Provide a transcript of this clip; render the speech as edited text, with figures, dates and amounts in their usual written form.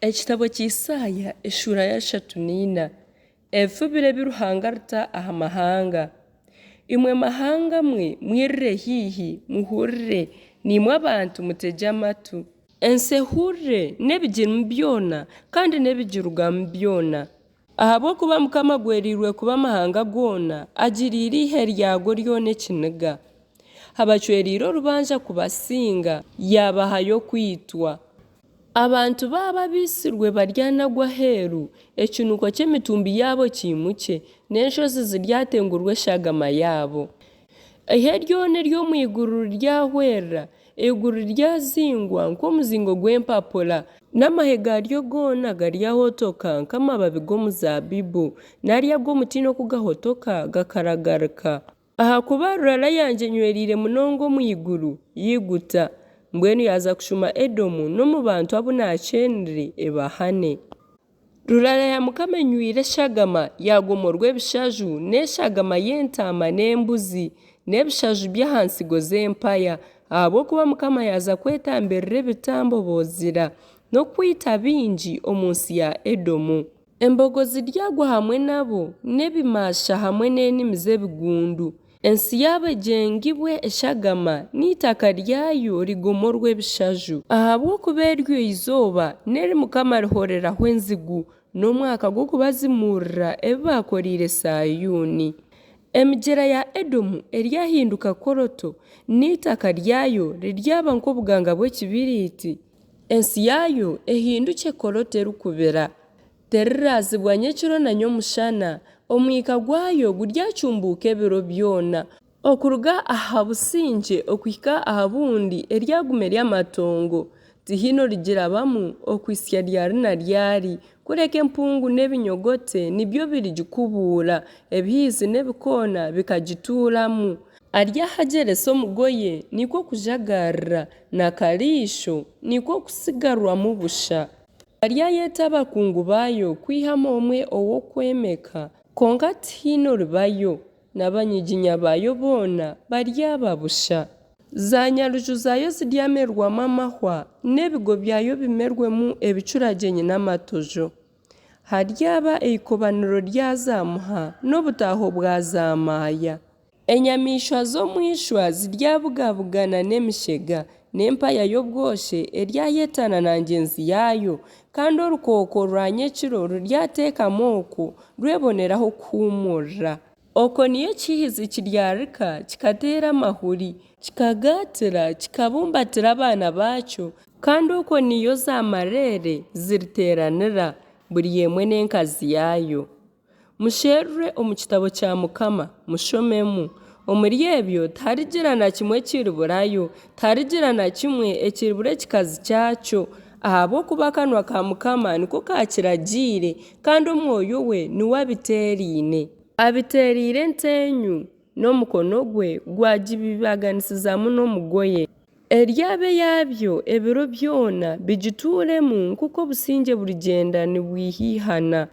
Ekitabo ky'Isaaya eshura ya 34 ebifubire biruhangarita aha mahanga. Imwe mahanga mwe mwirire hihi muhurire nimwe abantu mutege amatu. Ensi ehurire n'ebigimu byona kandi n'ebigirugamu byona. Ahabw'okuba Mukama gwerirwe kuba amahanga gona agiriire ihe ryago ryona ekiniga. Habacwerire orubanja kubasinga yabahayo kwitwa. Abantu baba bisirwe baryanagwa heru ekinuko ky'emitumbi yabo kimuke n'enshozi ziryatengurwe eshagama yabo. Ihe ryona ery'omu iguru ryahwerera iguru ryazingwa nk'omuzingo gw'empapura n'amahe garyo gona garyahotoka nk'amababi g'omuzabibu narya g'omutini okugahotoka gakaragarika. Ahakuba rurara yangye nywerire munonga omu iguru yiguta mbwenu yaza kushuma Edomu n'omu bantu abu nacenire ebahane. Rurara ya Mukama enywire eshagama yagomorwa ebishaju n'eshagama y'entaama n'embuzi n'ebishaju by'ahansigo z'empaya ahabw'okuba Mukama yaza kwetambirira ebitambo bozira n'okwita bingi omu nsi ya Edomu. Embogo ziryagwa hamwe nabo n'ebimasha hamwe n'enimi z'ebigundu. Ensi yabo egyengibwe eshagama n'itaka ryayo rigomorwe ebishaju. Ahabw'okuba eryo izooba neri Mukama rihoreraho enzigu n'omwaka gw'okubazimurira ebi bakoriire Sayuni. Emigyera ya Edomu eryahinduka koroto n'itaka ryayo riryaba nk'obuganga bw'ekibiriti. Ensi yayo ehinduke koroto erikubira. Terirazibwa nyekiro na nyomushana. Omwika gwayo guryacyumbuka ebiro byona. Okuruga aha businge okuhika aha bundi eryagume ry'amatongo. Tihino rigirabamu okwisya ryari na ryari. Kureka empungu n'ebinyogote nibyo birigikubuura. Ebihizi n'ebikoona bikagituuramu. Aryahagyeresa omugoye nikwo kujagarra na kariisho nikwo kusigarwamu busha. Aryayeta abakungu bayo kwihamu omwe ow'okwemeka konka tihino ribayo n'abanyiginya bayo boona baryaba busha. Za nyaruju zayo ziryamerwamu amahwa n'ebigo byayo bimerwemu ebicuragenyi n'amatojo. Haryaba eikobaniro ryazamuha n'obutaho bwazamaya. Enyamishwa z'omwishwa ziryabugabugana n'emishega n'empaya y'obwoshe eryayetana na ngenzi yayo kandi orukooko rwa nyekiro ruryateekamu okwo rweboneraho kuhumurira. Oko niyo kihizi kiryarika kikateera amahuri kikagatira kikabumbatira abaana bakyo kandi oko niyo za marere ziriteranira buri yemwe n'enkazi yayo. Musherure omu kitabo kya Mukama mushomemu. Omuri ebyo tiharigira na kimwe kiriburayo tiharigira na kimwe ekiribura ekikazi kyakyo ahabw'okuba akanwa ka Mukama niko kakiragiire kandi omwoyo we niwe abiteeriine. Abiteeriire entenyu n'omukono gwe gwagibibaganisizamu n'omugoye. Eryabe yabyo ebiro byona bigituuremu nk'uko obusinge burigenda nibwihihana.